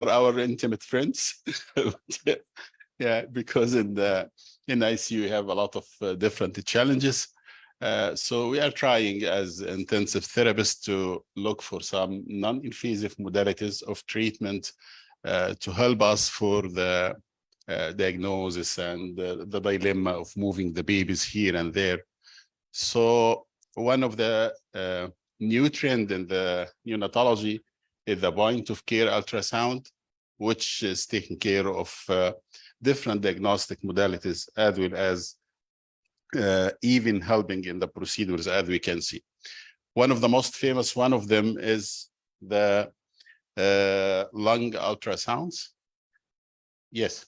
our intimate friends. Yeah, because in ICU you have a lot of different challenges. So we are trying as intensive therapists to look for some non-invasive modalities of treatment to help us for the diagnosis and the dilemma of moving the babies here and there. So one of the new trend in the neonatology is the point of care ultrasound, which is taking care of different diagnostic modalities as well as even helping in the procedures, as we can see. One of the most famous one of them is the lung ultrasounds. Yes.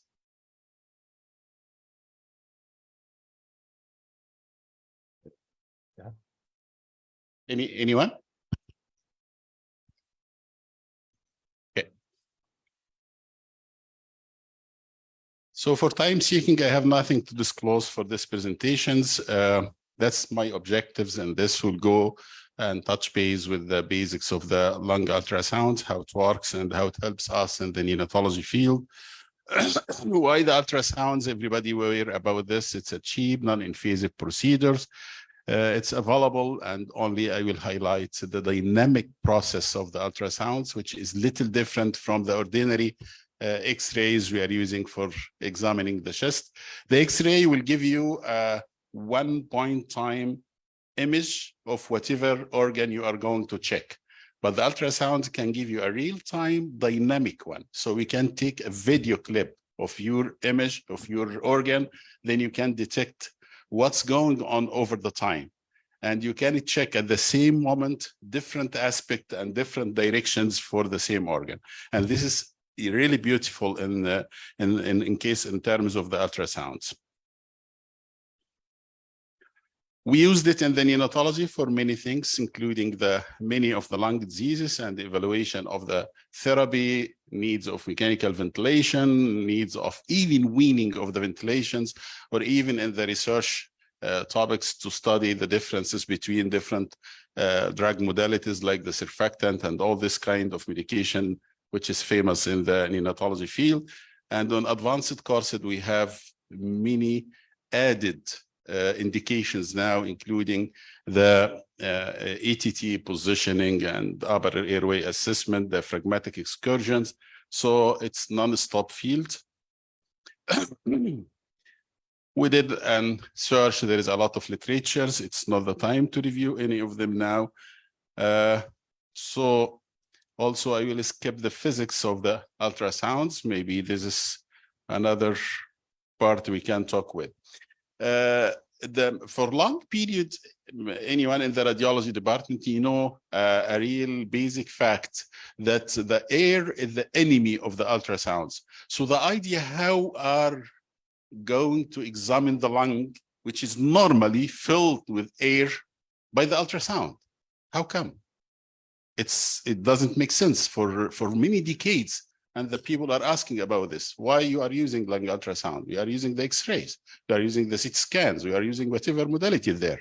Yeah. Anyone? Okay. So for time seeking, I have nothing to disclose for this presentations. That's my objectives, and this will go and touch base with the basics of the lung ultrasounds, how it works and how it helps us in the neonatology field. Why the ultrasounds? Everybody aware about this. It's a cheap, non-invasive procedures. It's available, and only I will highlight the dynamic process of the ultrasounds, which is little different from the ordinary X-rays we are using for examining the chest. The X-ray will give you a one-point time image of whatever organ you are going to check. But the ultrasound can give you a real-time dynamic one. So we can take a video clip of your image of your organ, then you can detect what's going on over the time. And you can check at the same moment, different aspect and different directions for the same organ. And this is really beautiful in terms of the ultrasounds. We used it in the neonatology for many things, including many of the lung diseases and the evaluation of the therapy, needs of mechanical ventilation, needs of even weaning of the ventilations, or even in the research topics to study the differences between different drug modalities like the surfactant and all this kind of medication, which is famous in the neonatology field. And on advanced courses, we have many added indications now, including the ATT positioning and upper airway assessment, the diaphragmatic excursions. So it's non-stop field. We did a search. There is a lot of literatures. It's not the time to review any of them now. So also I will skip the physics of the ultrasounds. Maybe this is another part we can talk with. For long periods, anyone in the radiology department, you know a real basic fact that the air is the enemy of the ultrasounds. So the idea how are going to examine the lung, which is normally filled with air, by the ultrasound. How come? It doesn't make sense for many decades. And the people are asking about this. Why you are using lung ultrasound? We are using the X-rays. We are using the CT scans. We are using whatever modality is there.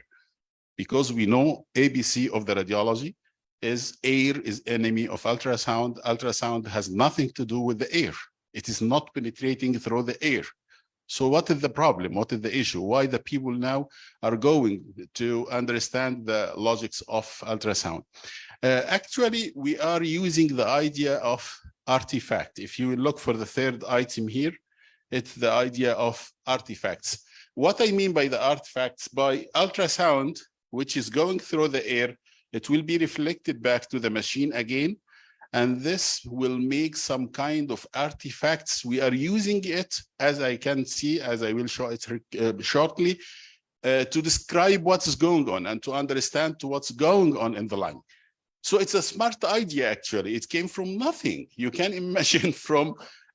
Because we know ABC of the radiology is air is enemy of ultrasound. Ultrasound has nothing to do with the air. It is not penetrating through the air. So what is the problem? What is the issue? Why the people now are going to understand the logics of ultrasound? Actually, we are using the idea of artifact. If you look for the third item here, it's the idea of artifacts. What I mean by the artifacts, by ultrasound, which is going through the air, it will be reflected back to the machine again. And this will make some kind of artifacts. We are using it, as I can see, as I will show it shortly, to describe what's going on and to understand what's going on in the lung. So it's a smart idea, actually. It came from nothing. You can imagine from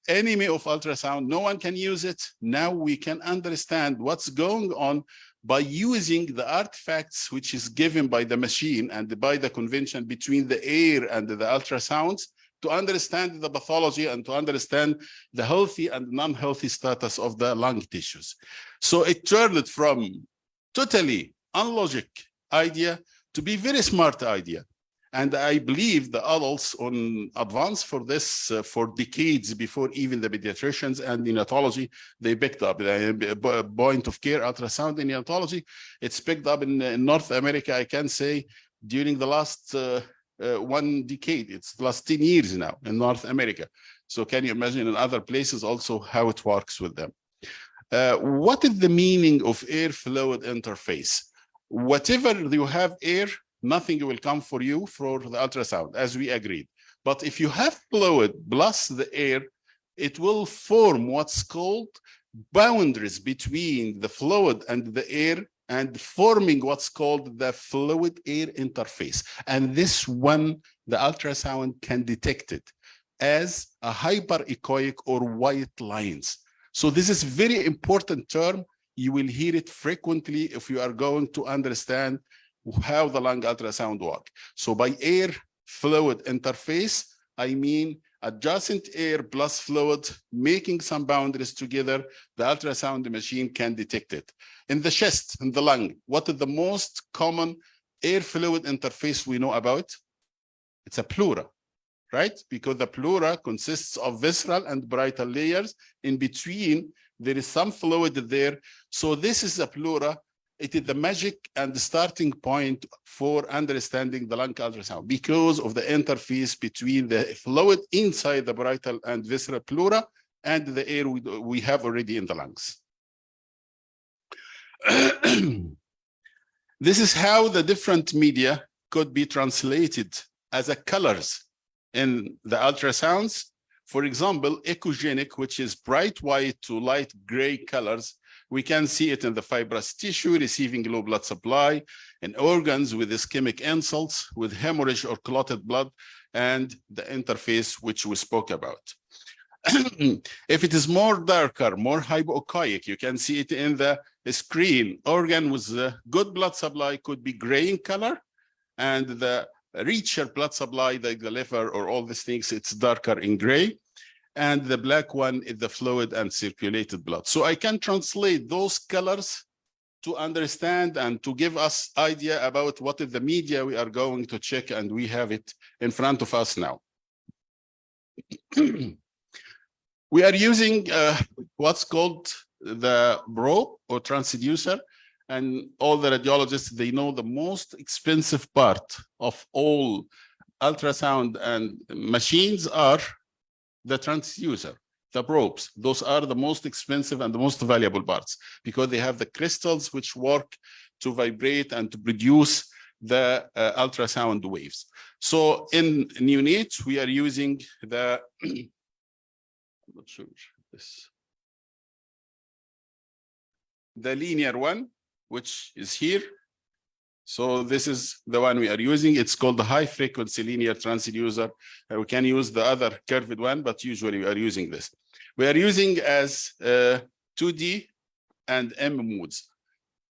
enemy of ultrasound, no one can use it. Now we can understand what's going on by using the artifacts which is given by the machine and by the convention between the air and the ultrasounds to understand the pathology and to understand the healthy and non-healthy status of the lung tissues. So it turned from totally unlogic idea to be very smart idea. And I believe the adults on advance for this for decades before even the pediatricians and neonatology, they picked up the point of care ultrasound in neonatology. It's picked up in North America, I can say, during the last 1 decade. It's the last 10 years now in North America. So can you imagine in other places also how it works with them? What is the meaning of air fluid interface? Whatever you have air, nothing will come for you for the ultrasound, as we agreed. But if you have fluid plus the air, it will form what's called boundaries between the fluid and the air, and forming what's called the fluid-air interface. And this one, the ultrasound can detect it as a hyperechoic or white lines. So this is very important term. You will hear it frequently if you are going to understand how the lung ultrasound work. So by air fluid interface, I mean adjacent air plus fluid making some boundaries together, the ultrasound machine can detect it. In the chest, in the lung, what is the most common air fluid interface we know about? It's a pleura, right? Because the pleura consists of visceral and parietal layers. In between, there is some fluid there. So this is a pleura. It is the magic and the starting point for understanding the lung ultrasound because of the interface between the fluid inside the parietal and visceral pleura and the air we have already in the lungs. This is how the different media could be translated as a colors in the ultrasounds. For example, echogenic, which is bright white to light gray colors. We can see it in the fibrous tissue receiving low blood supply, in organs with ischemic insults, with hemorrhage or clotted blood, and the interface which we spoke about. If it is more darker, more hypoechoic, you can see it in the screen. Organ with good blood supply could be gray in color, and the richer blood supply, like the liver or all these things, it's darker in gray. And the black one is the fluid and circulated blood. So I can translate those colors to understand and to give us idea about what is the media we are going to check, and we have it in front of us now. We are using what's called the probe or transducer, and all the radiologists, they know the most expensive part of all ultrasound and machines are the transducer, the probes. Those are the most expensive and the most valuable parts because they have the crystals which work to vibrate and to produce the ultrasound waves. So in neonates, we are using the, I'm not sure this, the linear one, which is here. So this is the one we are using. It's called the high frequency linear transducer. We can use the other curved one, but usually we are using this. We are using as 2D and M modes.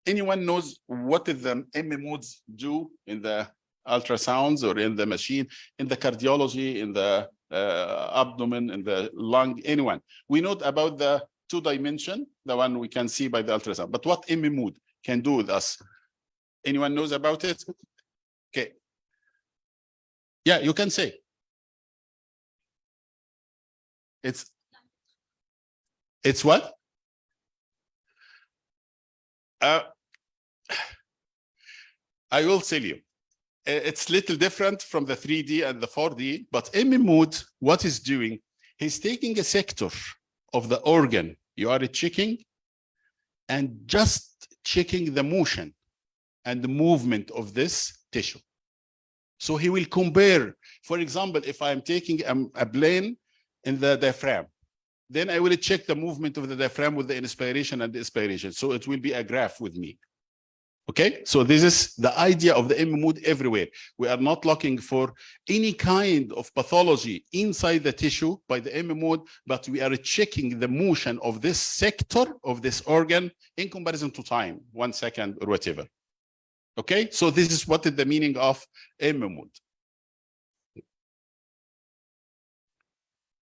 Anyone knows what the M modes do in the ultrasounds or in the machine, in the cardiology, in the abdomen, in the lung, anyone? We know about the 2-dimension, the one we can see by the ultrasound, but what M mode can do with us? Anyone knows about it? Okay. Yeah, you can say. It's what? I will tell you. It's little different from the 3D and the 4D, but M mode, what is doing? He's taking a sector of the organ you are checking and just checking the motion and the movement of this tissue. So he will compare, for example, if I'm taking a plane in the diaphragm, then I will check the movement of the diaphragm with the inspiration and the expiration. So it will be a graph with me. Okay, so this is the idea of the M mode everywhere. We are not looking for any kind of pathology inside the tissue by the M mode, but we are checking the motion of this sector of this organ in comparison to time, 1 second or whatever. Okay, so this is what is the meaning of M mode.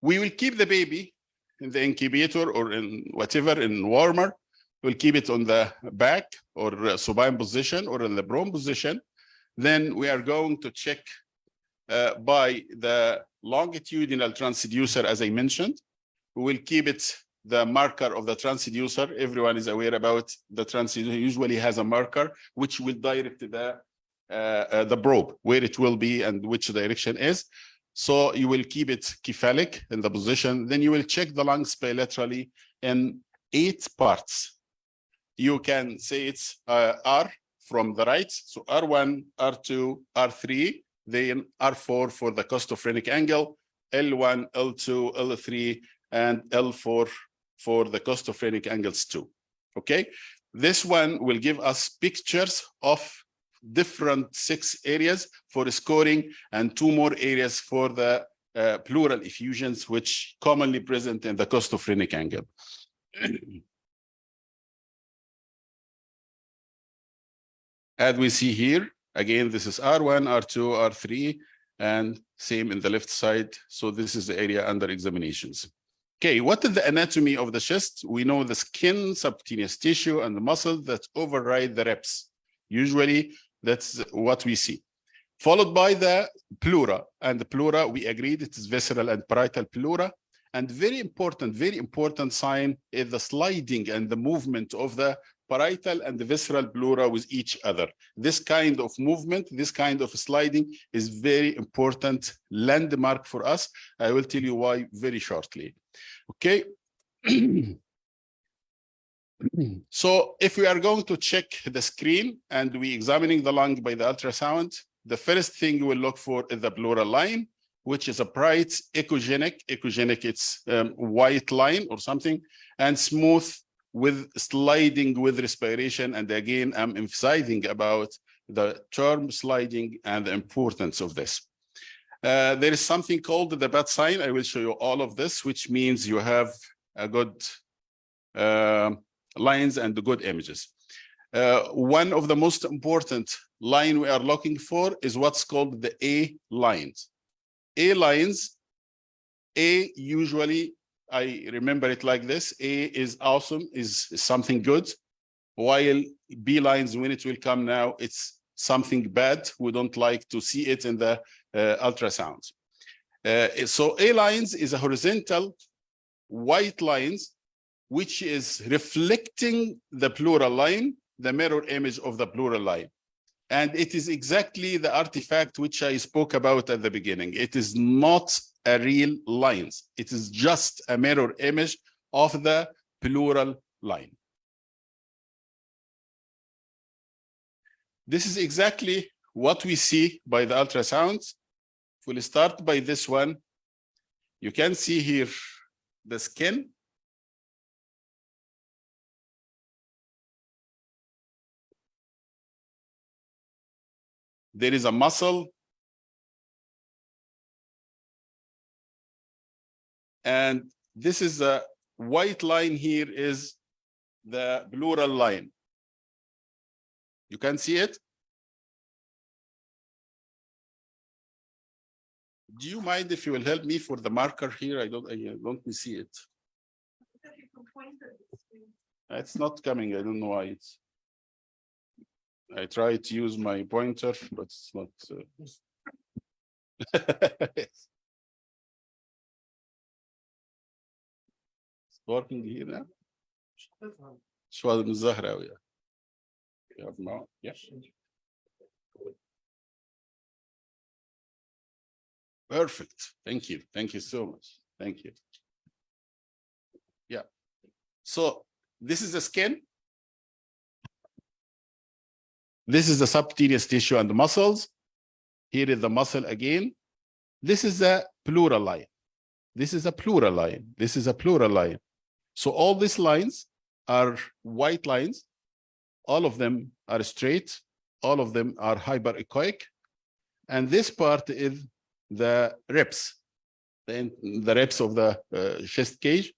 We will keep the baby in the incubator or in whatever, in warmer. We'll keep it on the back or supine position or in the prone position. Then we are going to check by the longitudinal transducer, as I mentioned. We will keep it the marker of the transducer. Everyone is aware about the transducer usually has a marker which will direct the probe where it will be and which direction is. So you will keep it cephalic in the position. Then you will check the lungs bilaterally in 8 parts. You can say it's R from the right. So R1, R2, R3, then R4 for the costophrenic angle, L1, L2, L3, and L4 for the costophrenic angles too. Okay, this one will give us pictures of different 6 areas for scoring and 2 more areas for the pleural effusions, which commonly present in the costophrenic angle. As we see here, again, this is R1, R2, R3, and same in the left side. So this is the area under examinations. Okay, what is the anatomy of the chest? We know the skin, subcutaneous tissue, and the muscles that override the reps. Usually, that's what we see. Followed by the pleura. And the pleura, we agreed it is visceral and parietal pleura. And very important sign is the sliding and the movement of the parietal and the visceral pleura with each other. This kind of movement, this kind of sliding is very important landmark for us. I will tell you why very shortly. Okay. So if we are going to check the screen and we examining the lung by the ultrasound, the first thing we'll look for is the pleural line, which is a bright echogenic. Echogenic, it's white line or something, and smooth with sliding with respiration. And again, I'm emphasizing about the term sliding and the importance of this. There is something called the bat sign. I will show you all of this, which means you have a good lines and the good images. One of the most important line we are looking for is what's called the A lines. A lines, A usually, I remember it like this, A is awesome, is something good, while B lines, when it will come now, it's something bad. We don't like to see it in the ultrasound. So A lines is a horizontal white lines, which is reflecting the pleural line, the mirror image of the pleural line. And it is exactly the artifact which I spoke about at the beginning. It is not a real lines. It is just a mirror image of the pleural line. This is exactly what we see by the ultrasounds. If we'll start by this one, you can see here the skin. There is a muscle. And this is a white line here is the pleural line. You can see it. Do you mind if you will help me for the marker here? I don't see it. It's not coming. I don't know why it's. I try to use my pointer, but it's not. It's working here now. شو هذا من الزهراوي. Yeah. Perfect. Thank you. Thank you so much. Thank you. Yeah. So this is the skin. This is the subcutaneous tissue and the muscles. Here is the muscle again. This is the pleural line. This is a pleural line. This is a pleural line. So all these lines are white lines. All of them are straight. All of them are hyperechoic. And this part is the ribs, the ribs of the chest cage.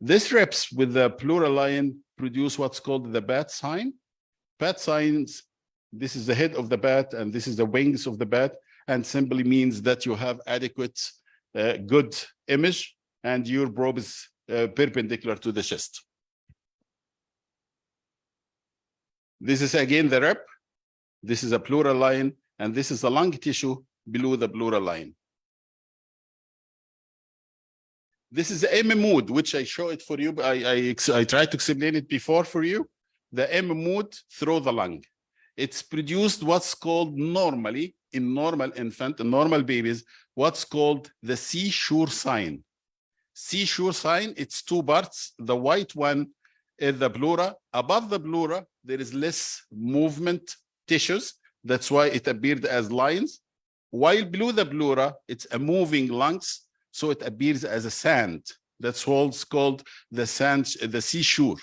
This ribs with the pleural line produce what's called the bat sign. Bat signs, this is the head of the bat and this is the wings of the bat, and simply means that you have adequate, good image and your probe is perpendicular to the chest. This is again the rib. This is a pleural line, and this is the lung tissue below the pleural line. This is the M mode, which I show it for you. I tried to explain it before for you. The M mode through the lung. It's produced what's called normally in normal infant, in normal babies, what's called the seashore sign. Seashore sign, it's two parts. The white one is the pleura. Above the pleura, there is less movement tissues. That's why it appeared as lines. While below the pleura, it's a moving lungs. So it appears as a sand. That's what's called the sand, the seashore,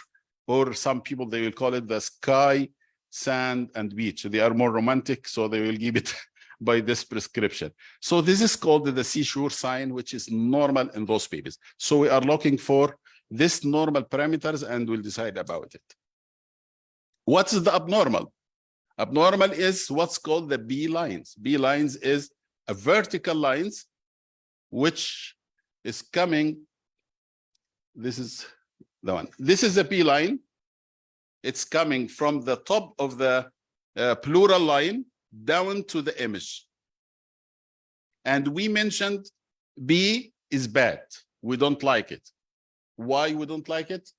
or some people, they will call it the sky, sand, and beach. They are more romantic, so they will give it by this prescription. So this is called the seashore sign, which is normal in those babies. So we are looking for this normal parameters and we'll decide about it. What is the abnormal? Abnormal is what's called the B lines. B lines is a vertical lines which is coming. This is the one. This is a B line. It's coming from the top of the pleural line down to the image. And we mentioned B is bad. We don't like it. Why we don't like it?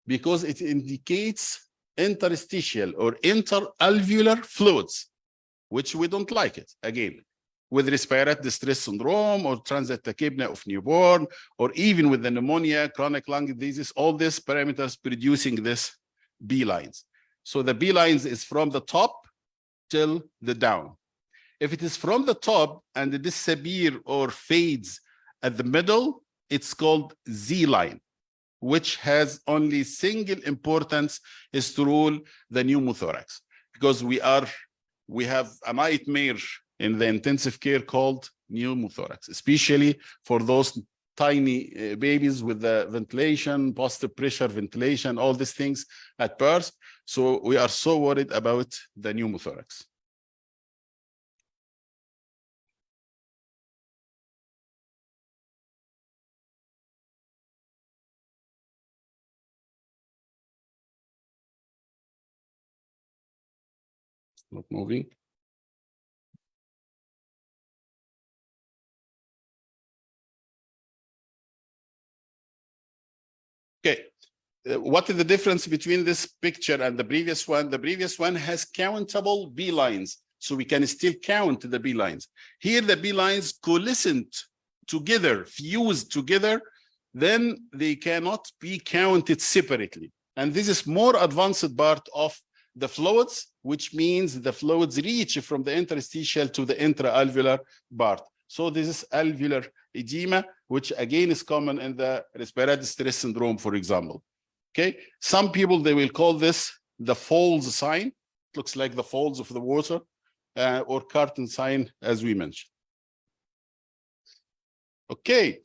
Because it indicates interstitial or interalveolar fluids, which we don't like it. Again, with respiratory distress syndrome or transient tachypnea of newborn, or even with the pneumonia, chronic lung disease, all these parameters producing this B lines. So the B lines is from the top till the down. If it is from the top and it disappears or fades at the middle, it's called Z line, which has only single importance is to rule the pneumothorax, because we have a nightmare in the intensive care called pneumothorax, especially for those tiny babies with the ventilation, positive pressure ventilation, all these things at birth. So we are so worried about the pneumothorax. Not moving. Okay, what is the difference between this picture and the previous one? The previous one has countable B lines, so we can still count the B lines. Here, the B lines coalescent together, fused together, then they cannot be counted separately. And this is more advanced part of the fluids, which means the fluids reach from the interstitial to the intraalveolar part. So this is alveolar edema, which again is common in the respiratory distress syndrome, for example. Okay, some people, they will call this the falls sign. It looks like the falls of the water, or curtain sign, as we mentioned. Okay,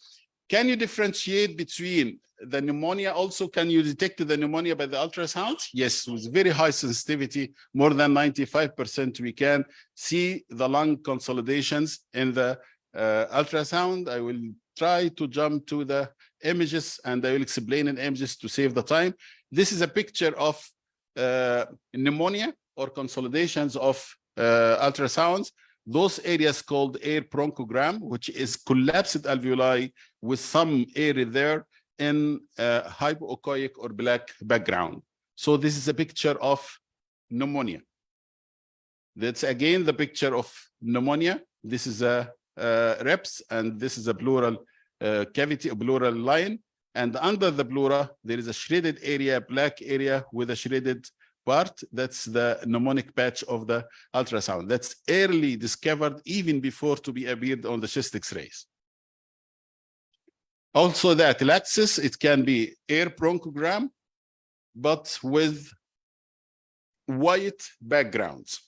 can you differentiate between the pneumonia? Also, can you detect the pneumonia by the ultrasound? Yes, with very high sensitivity, more than 95%, we can see the lung consolidations in the ultrasound. I will try to jump to the images and I will explain in images to save the time. This is a picture of pneumonia or consolidations of ultrasounds. Those areas called air bronchogram, which is collapsed alveoli with some area there in hypoechoic or black background. So this is a picture of pneumonia. That's again the picture of pneumonia. This is a reps, and this is a pleural cavity, a pleural line. And under the pleura, there is a shredded area, black area with a shredded part. That's the pneumonic patch of the ultrasound. That's early discovered even before to be appeared on the chest X-rays. Also the atelectasis, it can be air bronchogram, but with white backgrounds.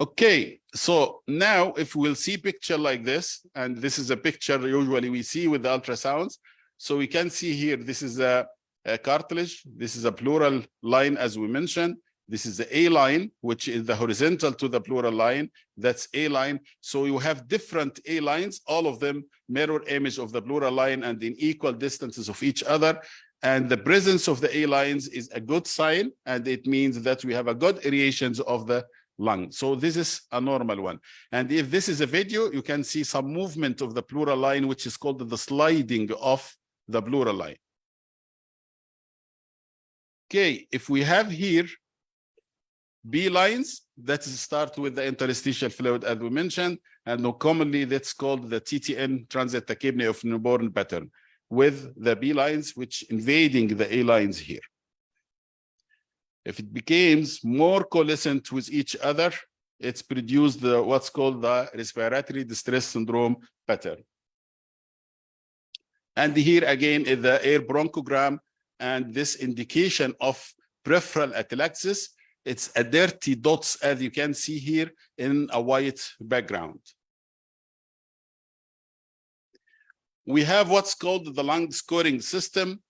Okay, so now if we'll see picture like this, and this is a picture usually we see with the ultrasounds. So we can see here, this is a cartilage. This is a pleural line, as we mentioned. This is the A line, which is the horizontal to the pleural line. That's A line. So you have different A lines, all of them mirror image of the pleural line and in equal distances of each other. And the presence of the A lines is a good sign. And it means that we have a good aerations of the lung. So this is a normal one. And if this is a video, you can see some movement of the pleural line, which is called the sliding of the pleural line. Okay, if we have here B lines, that start with the interstitial fluid, as we mentioned, and more commonly that's called the TTN, transient tachypnea of newborn pattern, with the B lines which invading the A lines here. If it becomes more coalescent with each other, it's produced what's called the respiratory distress syndrome pattern. And here again is the air bronchogram, and this indication of peripheral atelectasis. It's a dirty dots, as you can see here, in a white background. We have what's called the lung scoring system.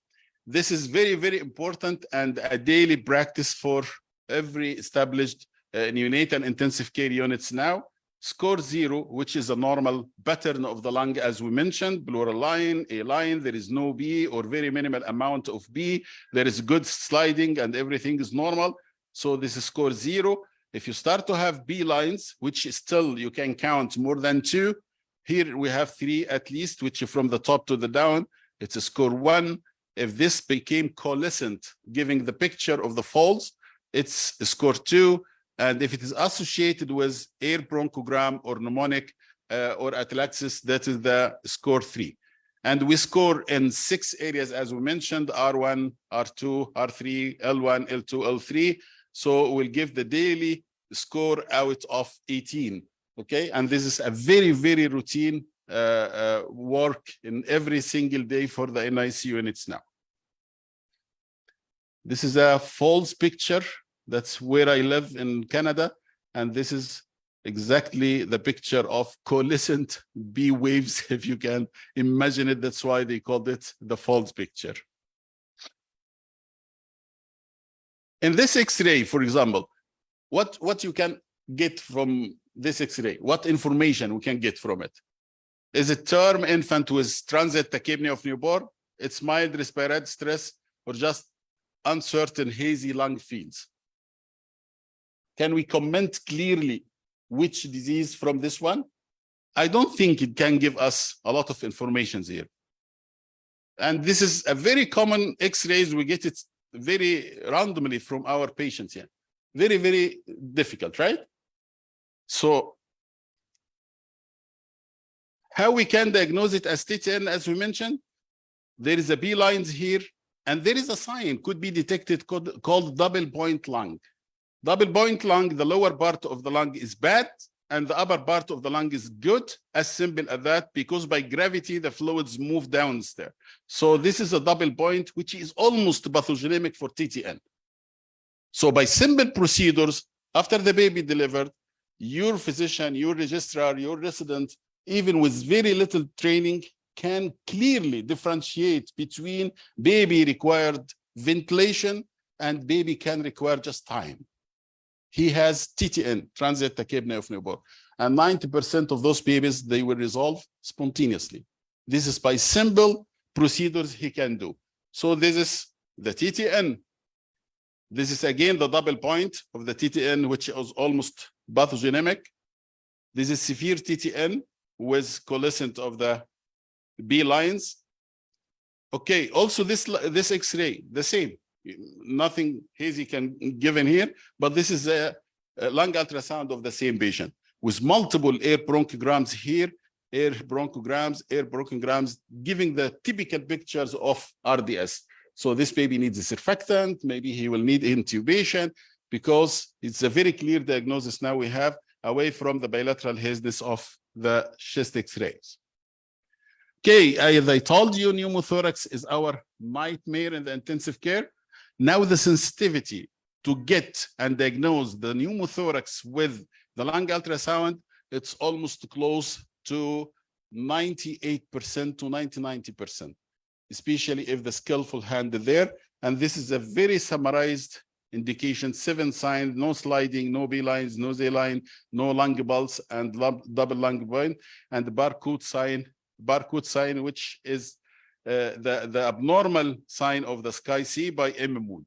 This is very, very important and a daily practice for every established neonatal intensive care units now. Score 0, which is a normal pattern of the lung, as we mentioned, pleural line, A line, there is no B or very minimal amount of B. There is good sliding and everything is normal. So this is score 0. If you start to have B lines, which is still you can count more than 2, here we have 3 at least, which from the top to the down, it's a score 1. If this became coalescent, giving the picture of the folds, it's a score 2. And if it is associated with air bronchogram or mnemonic or atelectasis, that is the score 3. And we score in 6 areas, as we mentioned, R1, R2, R3, L1, L2, L3. So we'll give the daily score out of 18. Okay, and this is a very, very routine work in every single day for the NIC units now. This is a false picture. That's where I live in Canada. And this is exactly the picture of coalescent B waves, if you can imagine it. That's why they called it the false picture. In this X-ray, for example, what you can get from this X-ray, what information we can get from it? Is it term infant with transient tachypnea of newborn? It's mild respiratory stress, or just uncertain hazy lung fields? Can we comment clearly which disease from this one? I don't think it can give us a lot of information here. And this is a very common X-rays. We get it very randomly from our patients here. Very, very difficult, right? So how we can diagnose it as TTN, as we mentioned, there is a B lines here, and there is a sign could be detected called double point lung. Double point lung, the lower part of the lung is bad, and the upper part of the lung is good, as simple as that, because by gravity, the fluids move downstairs. So this is a double point, which is almost pathogenic for TTN. So by simple procedures, after the baby delivered, your physician, your registrar, your resident, even with very little training, can clearly differentiate between baby required ventilation and baby can require just time. He has TTN, transient tachypnea of newborn, and 90% of those babies, they will resolve spontaneously. This is by simple procedures he can do. So this is the TTN. This is again the double point of the TTN, which is almost pathogenic. This is severe TTN with coalescent of the B lines. Okay, also this X-ray, the same. Nothing hazy can given here, but this is a lung ultrasound of the same patient with multiple air bronchograms here, air bronchograms, giving the typical pictures of RDS. So this baby needs a surfactant, maybe he will need intubation, because it's a very clear diagnosis now we have away from the bilateral haziness of the chest X-rays. Okay, as I told you, pneumothorax is our nightmare in the intensive care. Now the sensitivity to get and diagnose the pneumothorax with the lung ultrasound, it's almost close to 98% to 90%, especially if the skillful hand is there. And this is a very summarized indication, 7 signs: no sliding, no B lines, no Z line, no lung pulse, and double lung point, and the barcode sign, which is the abnormal sign of the SCAI-C by M. Mood.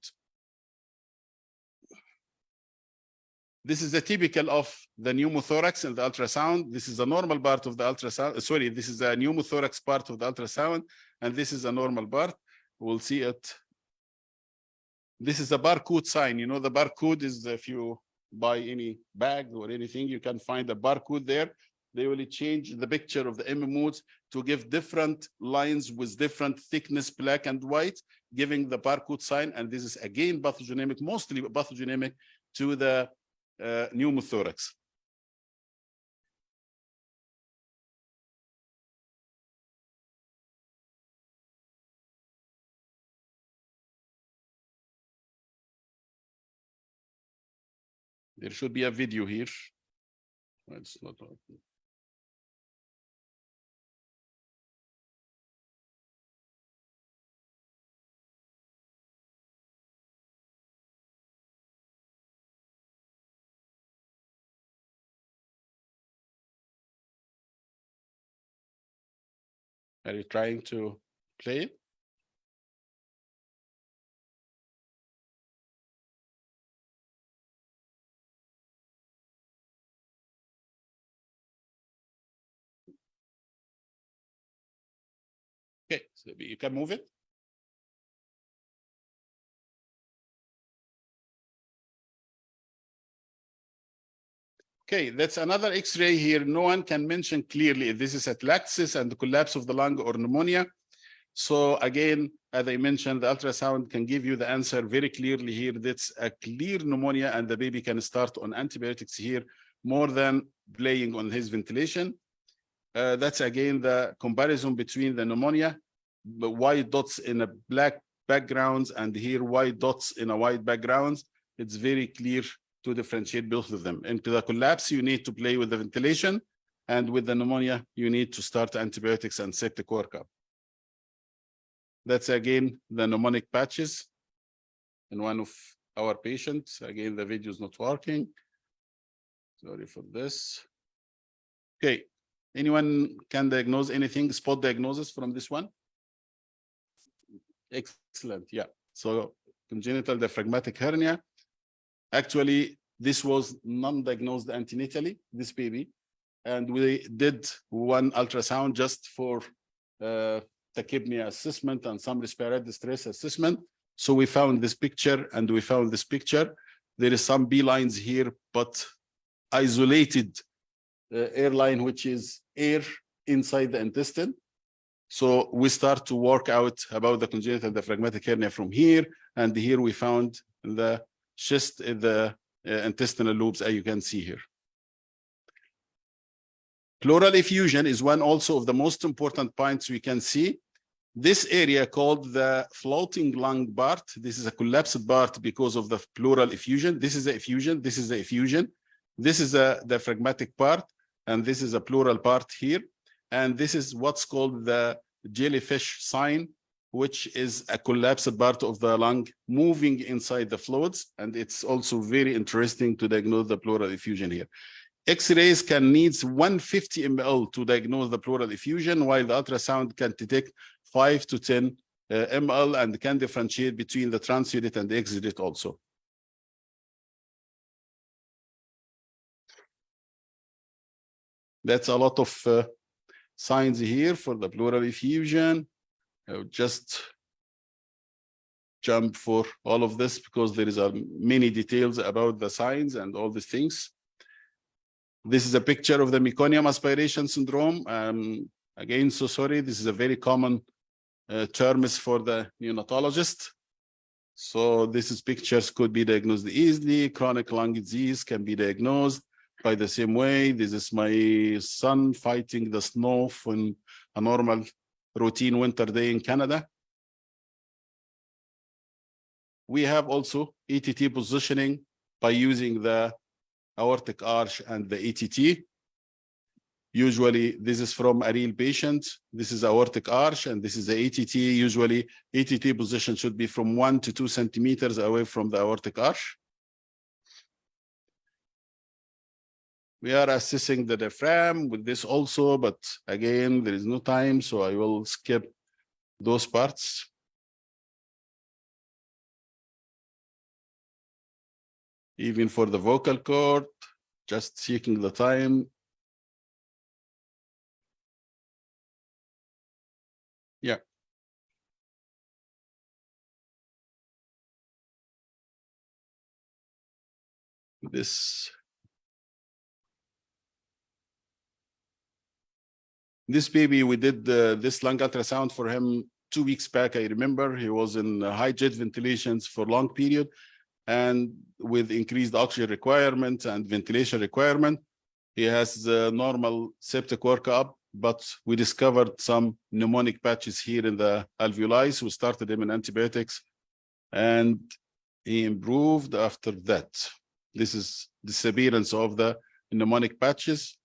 This is the typical of the pneumothorax in the ultrasound. This is a normal part of the ultrasound. Sorry, this is a pneumothorax part of the ultrasound, and this is a normal part. We'll see it. This is a barcode sign. You know, the barcode is if you buy any bag or anything, you can find a barcode there. They will change the picture of the M modes to give different lines with different thickness, black and white, giving the barcode sign. And this is again pathogenic, mostly pathogenic to the pneumothorax. There should be a video here. It's not open. Are you trying to play it? Okay, so you can move it. Okay, that's another X-ray here. No one can mention clearly if this is atlaxis and the collapse of the lung or pneumonia. So again, as I mentioned, the ultrasound can give you the answer very clearly here. That's a clear pneumonia, and the baby can start on antibiotics here more than playing on his ventilation. That's again the comparison between the pneumonia, the white dots in a black backgrounds, and here white dots in a white backgrounds. It's very clear to differentiate both of them. Into the collapse, you need to play with the ventilation, and with the pneumonia, you need to start antibiotics and septic workup. That's again the pneumonic patches in one of our patients. Again, the video is not working. Sorry for this. Okay, anyone can diagnose anything, spot diagnosis from this one? Excellent, yeah. So congenital diaphragmatic hernia. Actually, this was non-diagnosed antenatally, this baby. And we did one ultrasound just for tachypnea assessment and some respiratory distress assessment. So we found this picture and we found this picture. There is some B lines here, but isolated airline, which is air inside the intestine. So we start to work out about the congenital diaphragmatic hernia from here. And here we found the chest, the intestinal lobes, as you can see here. Pleural effusion is one also of the most important points we can see. This area called the floating lung part, this is a collapsed part because of the pleural effusion. This is the effusion, this is the effusion. This is the diaphragmatic part, and this is a pleural part here. And this is what's called the jellyfish sign, which is a collapsed part of the lung moving inside the fluids. And it's also very interesting to diagnose the pleural effusion here. X-rays can need 150 ml to diagnose the pleural effusion, while the ultrasound can detect 5 to 10 ml and can differentiate between the transurate and the exudate also. That's a lot of signs here for the pleural effusion. I would just jump for all of this because there is many details about the signs and all these things. This is a picture of the meconium aspiration syndrome. Again, so sorry, this is a very common term for the neonatologist. So this is pictures could be diagnosed easily. Chronic lung disease can be diagnosed by the same way. This is my son fighting the snow on a normal routine winter day in Canada. We have also ETT positioning by using the aortic arch and the ETT. Usually this is from a real patient. This is aortic arch and this is the ETT. Usually ETT position should be from 1 to 2 centimeters away from the aortic arch. We are assessing the diaphragm with this also, but again, there is no time, so I will skip those parts. even for the vocal cord, just checking the time. Yeah. This baby, we did this lung ultrasound for him 2 weeks back. I remember he was in high jet ventilations for long period, and with increased oxygen requirement and ventilation requirement, he has normal septic workup, but we discovered some pneumonic patches here in the alveoli. So we started him in antibiotics, and he improved after that. This is disappearance of the pneumonic patches.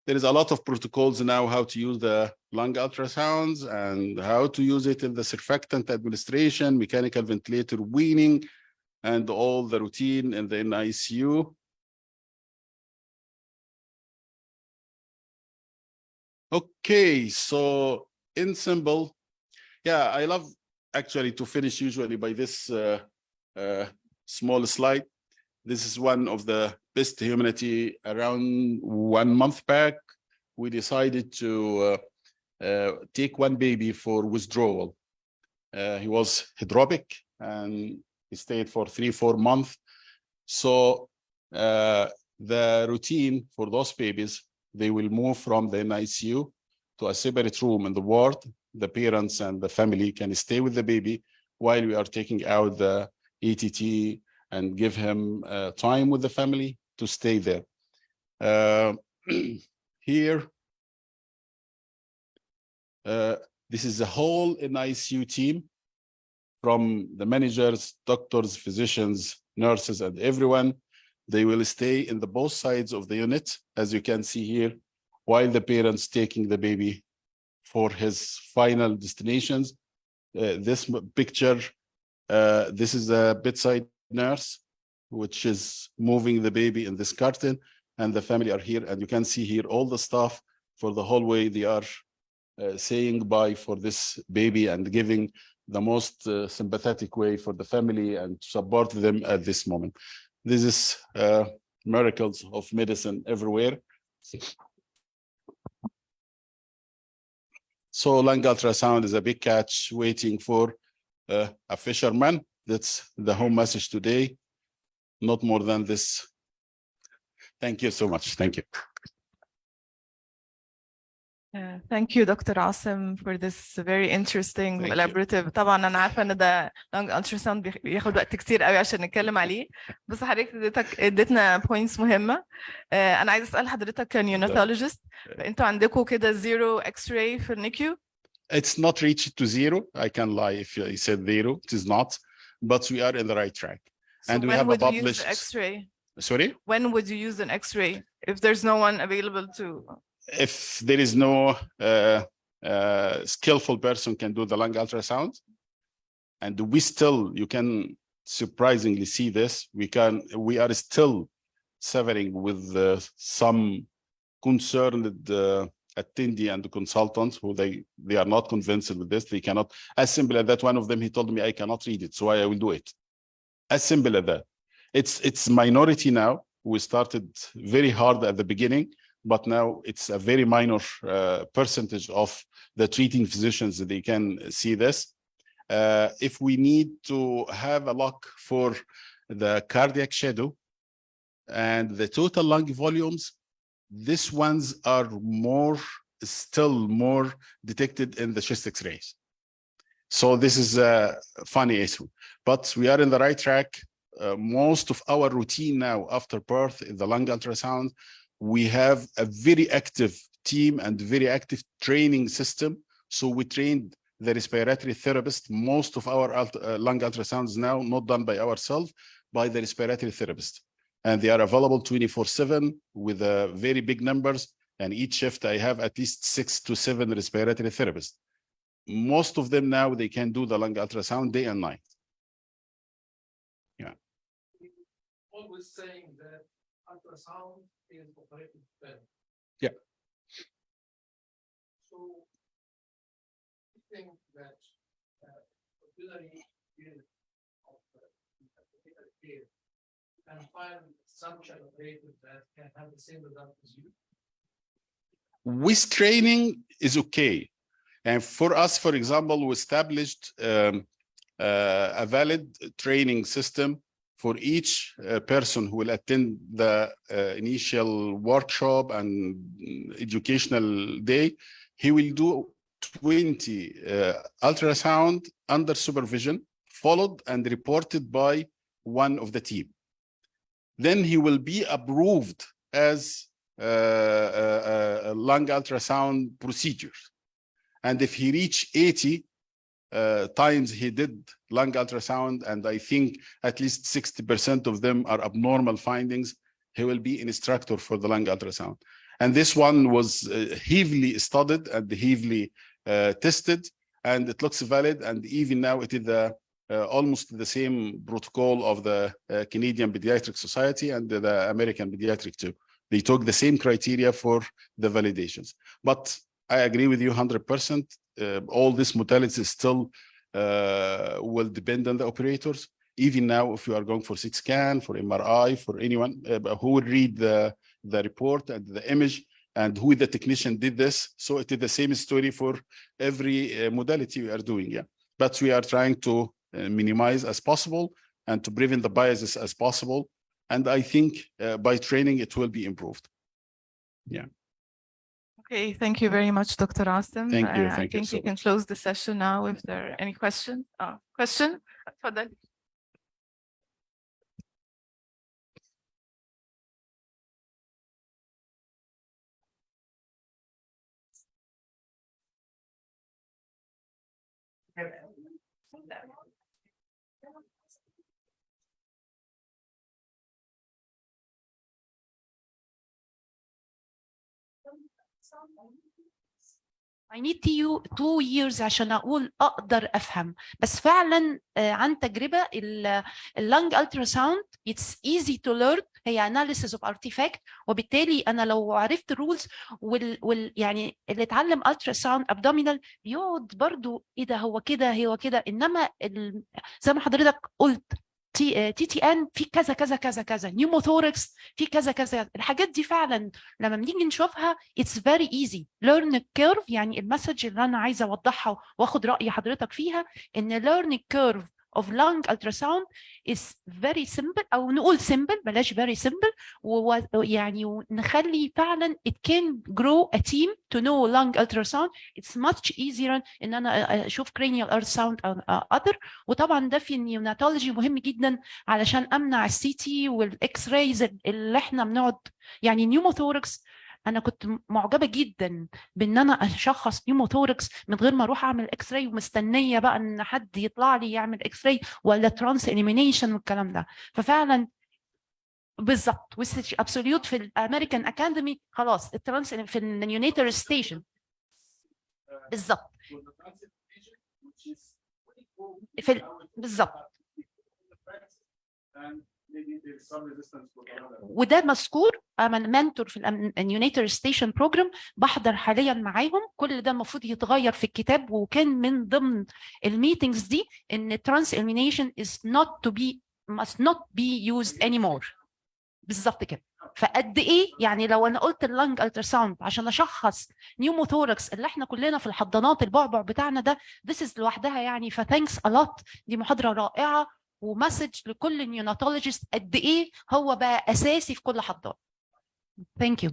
There is a lot of protocols now how to use the lung ultrasounds and how to use it in the surfactant administration, mechanical ventilator weaning, and all the routine in the NICU. Okay, so in simple, yeah, I love actually to finish usually by this small slide. This is one of the best humanity. Around 1 month back, we decided to take one baby for withdrawal. He was hydropic and he stayed for 3-4 months. So the routine for those babies, they will move from the NICU to a separate room in the ward. The parents and the family can stay with the baby while we are taking out the ETT and give him time with the family to stay there. Here, this is the whole NICU team, from the managers, doctors, physicians, nurses, and everyone. They will stay in the both sides of the unit, as you can see here, while the parents taking the baby for his final destinations. This picture, this is a bedside nurse, which is moving the baby in this carton, and the family are here. And you can see here all the staff for the whole way. They are saying bye for this baby and giving the most sympathetic way for the family and support them at this moment. This is miracles of medicine everywhere. So lung ultrasound is a big catch waiting for a fisherman. That's the home message today. Not more than this. Thank you so much. Thank you. Thank you, Dr. Assem, for this very interesting Thank you. elaborative. طبعا أنا عارفة إن ده lung ultrasound بياخد وقت كتير قوي عشان نتكلم عليه، بس حضرتك اديتنا points مهمة. أنا عايز أسأل حضرتك كنيوناتولوجيست، أنتوا عندكم كده zero X-ray في النيكيو؟ It's not reached to zero. I can lie if I said zero. It is not, but we are in the right track. So and we when have would a you use published. the X-ray? Sorry? When would you use an X-ray if there's no one available to? If there is no skillful person can do the lung ultrasound, and we still, you can surprisingly see this, we are still suffering with some concerned attendee and consultants who they are not convinced with this. They cannot, as simple as that. One of them, he told me, I cannot read it, so I will do it. As simple as that. It's minority now. We started very hard at the beginning, but now it's a very minor percentage of the treating physicians that they can see this. If we need to have a look for the cardiac shadow and the total lung volumes, these ones are still more detected in the chest X-rays. So this is a funny issue, but we are in the right track. Most of our routine now after birth in the lung ultrasound, we have a very active team and very active training system. So we trained the respiratory therapist. Most of our lung ultrasounds now not done by ourselves, by the respiratory therapist. And they are available 24/7 with very big numbers. And each shift I have at least 6 to 7 respiratory therapists. Most of them now, they can do the lung ultrasound day and night. Yeah. Always saying that ultrasound is operated better. Yeah. So I think multidisciplinary field of care and find some operators that can have the same result as you? With training is okay. And for us, for example, we established a valid training system for each person who will attend the initial workshop and educational day. He will do 20 ultrasound under supervision, followed and reported by one of the team. Then he will be approved as a lung ultrasound procedure. And if he reach 80 times he did lung ultrasound, and I think at least 60% of them are abnormal findings, he will be an instructor for the lung ultrasound. And this one was heavily studied and heavily tested, and it looks valid. And even now it is almost the same protocol of the Canadian Pediatric Society and the American Pediatric too. They took the same criteria for the validations. But I agree with you 100%. All these modalities still will depend on the operators. Even now, if you are going for CT scan, for MRI, for anyone who will read the report and the image and who the technician did this. So it is the same story for every modality we are doing. Yeah, but we are trying to minimize as possible and to prevent the biases as possible. And I think by training, it will be improved. Yeah. Okay, thank you very much, Dr. Assem. Thank you. I Thank you think so you can close the session now if there are any questions. Question? تفضل. I need 2 years عشان أقول أقدر أفهم، بس فعلا عن تجربة اللنج ultrasound it's easy to learn، هي analysis of artifact، وبالتالي أنا لو عرفت rules يعني اللي اتعلم ultrasound abdominal يقعد برضو إيه ده هو كده هو كده، إنما زي ما حضرتك قلت تي ان في كذا كذا كذا كذا، نيوموثوركس في كذا كذا، الحاجات دي فعلا لما بنيجي نشوفها it's very easy learn curve. يعني المسج اللي انا عايزه اوضحها واخد راي حضرتك فيها ان learning curve of lung ultrasound is very simple، او نقول simple بلاش very simple، ويعني نخلي فعلا it can grow a team to know lung ultrasound. It's much easier ان انا اشوف cranial ultrasound او other. وطبعا ده في النيوناتولوجي مهم جدا علشان امنع السي تي والاكس رايز اللي احنا بنقعد يعني نيوموثوركس. انا كنت معجبه جدا بان انا اشخص نيوموثوركس من غير ما اروح اعمل اكس راي ومستنيه بقى ان حد يطلع لي يعمل اكس راي ولا ترانس اليمينيشن والكلام ده. ففعلا بالظبط ويستش ابسوليوت في الامريكان اكاديمي خلاص الترانس في النيونيتر ستيشن بالظبط بالظبط وده مذكور. انا منتور في النيونيتر ستيشن بروجرام بحضر حاليا معاهم، كل ده المفروض يتغير في الكتاب، وكان من ضمن الميتنجز دي ان ترانس elimination must not be used anymore. بالظبط كده. فقد ايه يعني لو انا قلت اللنج التراساوند عشان اشخص نيوموثوركس اللي احنا كلنا في الحضانات البعبع بتاعنا ده this is لوحدها يعني. فثانكس a lot، دي محاضره رائعه ومسج لكل النيوناتولوجيست قد ايه هو بقى اساسي في كل حضانه. ثانك يو.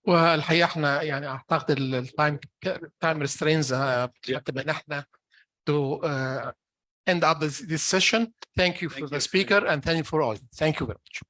والحقيقه احنا يعني اعتقد التايم ريسترينز بتحتم ان احنا to end up this session. Thank you for the speaker and thank you for all. Thank you very much.